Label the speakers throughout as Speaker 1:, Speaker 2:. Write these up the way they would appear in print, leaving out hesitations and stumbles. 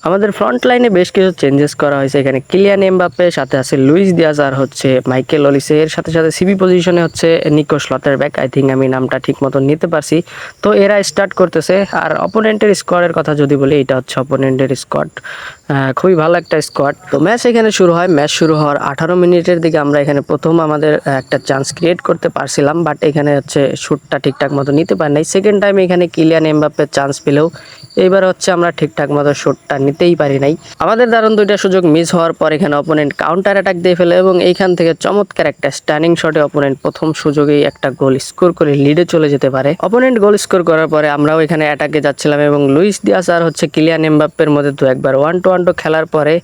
Speaker 1: আমাদের ফ্রন্ট লাইনে বেশ কিছু চেঞ্জেস করা হয়েছে। এখানে কিলিয়ান এমবাপ্পে, সাথে আছে লুইস দিয়াজ আর হচ্ছে মাইকেল অলিসে। এর সাথে সাথে সিবি পজিশনে হচ্ছে নিকো স্লটেরব্যাক। আই থিঙ্ক আমি নামটা ঠিক মতো নিতে পারছি। তো এরা স্টার্ট করতেছে। আর অপোনেন্টের স্কোয়াডের কথা যদি বলি, এটা হচ্ছে অপোনেন্টের স্কোয়াড। খুবই ভালো একটা স্কোয়াড। তো ম্যাচ এখানে শুরু হয়। ম্যাচ শুরু হওয়ার 18 মিনিটের দিকে আমরা এখানে প্রথম আমাদের একটা চান্স ক্রিয়েট করতে পারছিলাম, বাট এখানে হচ্ছে শুটটা ঠিকঠাক মতো নিতে পারি নাই। সেকেন্ড টাইম এখানে কিলিয়ান এমবাপ্পের চান্স পেলেও এইবার হচ্ছে আমরা ঠিকঠাক মতো শুটটা নিতেই পারি নাই। আমাদের দারুণ দুইটা সুযোগ মিস হওয়ার পর এখানে অপোনেন্ট কাউন্টার অ্যাটাক দিয়ে ফেলে এবং এইখান থেকে চমৎকার একটা স্ট্যান্ডিং শটে অপোনেন্ট প্রথম সুযোগেই একটা গোল স্কোর করে লিডে চলে যেতে পারে। অপোনেন্ট গোল স্কোর করার পরে আমরাও এখানে অ্যাটাকে যাচ্ছিলাম এবং লুইস দিয়াজ আর হচ্ছে কিলিয়ান এমবাপ্পের মধ্যে তো একবার 1-2 খেলার পরে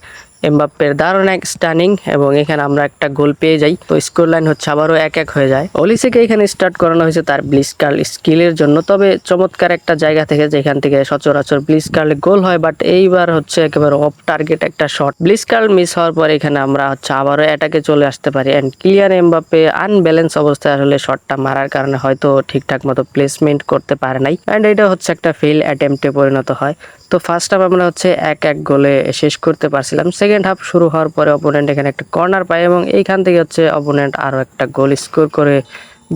Speaker 1: এমবাপ্পের দারুণ এক স্টানিং এবং এখানে আমরা একটা গোল পেয়ে যাই। তো স্কোর লাইন হচ্ছে আবারও 1-1 হয়ে যায়। অলিসেকে এখানে স্টার্ট করানো হয়েছে তার ব্লিস কার্ল স্কিলের জন্য, তবে চমৎকার একটা জায়গা থেকে যেখান থেকে সচরাচর ব্লিস কার্লে গোল হয়, বাট এইবার হচ্ছে একেবারে অফ টার্গেট একটা শট। ব্লিস কার্ল মিস হওয়ার পর এখানে আমরা হচ্ছে আবারও অ্যাটাকে চলে আসতে পারি অ্যান্ড কিলিয়ান এমবাপ্পে আনব্যালেন্স অবস্থায় আসলে শটটা মারার কারণে হয়তো ঠিকঠাক মতো প্লেসমেন্ট করতে পারে নাই অ্যান্ড এটা হচ্ছে একটা ফেল অ্যাটেম্পটে পরিণত হয়। তো ফার্স্ট হাফ আমরা হচ্ছে 1-1 গোলে শেষ করতে পারছিলাম। সেকেন্ড হাফ শুরু হওয়ার পরে অপোনেন্ট এখানে একটা কর্নার পায় এবং এইখান থেকে হচ্ছে অপোনেন্ট আরও একটা গোল স্কোর করে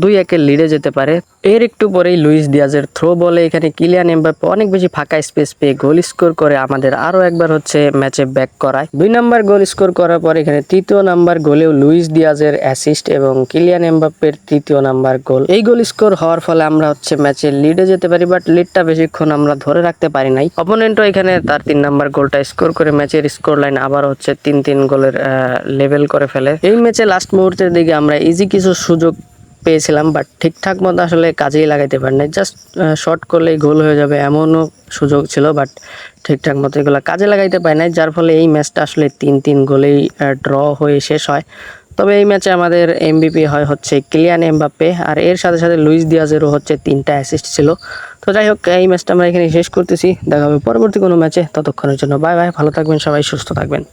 Speaker 1: 2-1 লিডে যেতে পারে। এর একটু পরেই লুইস দিয়াজের থ্রো বলে এখানে কিলিয়ান এমবাপ্পে অনেক বেশি ফাঁকা স্পেস পেয়ে গোল স্কোর করে আমাদের আরও একবার হচ্ছে ম্যাচে ব্যাক করায়। 2 নাম্বার গোল স্কোর করার পর এখানে 3য় নাম্বার গোলেও লুইস দিয়াজের অ্যাসিস্ট এবং কিলিয়ান এমবাপ্পের 3য় নাম্বার গোল। এই গোল স্কোর হওয়ার ফলে আমরা হচ্ছে ম্যাচে লিডে যেতে পারি, বাট লিডটা বেশিক্ষণ আমরা ধরে রাখতে পারি নাই। অপোনেন্টও এখানে তার 3 নাম্বার গোলটা স্কোর করে ম্যাচের স্কোর লাইন আবার হচ্ছে 3-3 গোলের লেভেল করে ফেলে। এই ম্যাচে লাস্ট মুহূর্তের দিকে আমরা ইজি কিছু সুযোগ পেয়েছিলাম, বাট ঠিকঠাক মতো আসলে কাজেই লাগাইতে পারি নাই। জাস্ট শর্ট করলেই গোল হয়ে যাবে এমনও সুযোগ ছিল, বাট ঠিকঠাক মতো এগুলো কাজে লাগাইতে পারি নাই, যার ফলে এই ম্যাচটা আসলে 3-3 গোলেই ড্র হয়ে শেষ হয়। তবে এই ম্যাচে আমাদের এমভিপি হয় হচ্ছে কিলিয়ান এমবাপ্পে, আর এর সাথে সাথে লুইস দিয়াজেরও হচ্ছে 3টা অ্যাসিস্ট ছিল। তো যাই হোক, এই ম্যাচটা আমরা এখানে শেষ করতেছি। দেখা হবে পরবর্তী কোনো ম্যাচে। ততক্ষণের জন্য বাই বাই, ভালো থাকবেন সবাই, সুস্থ থাকবেন।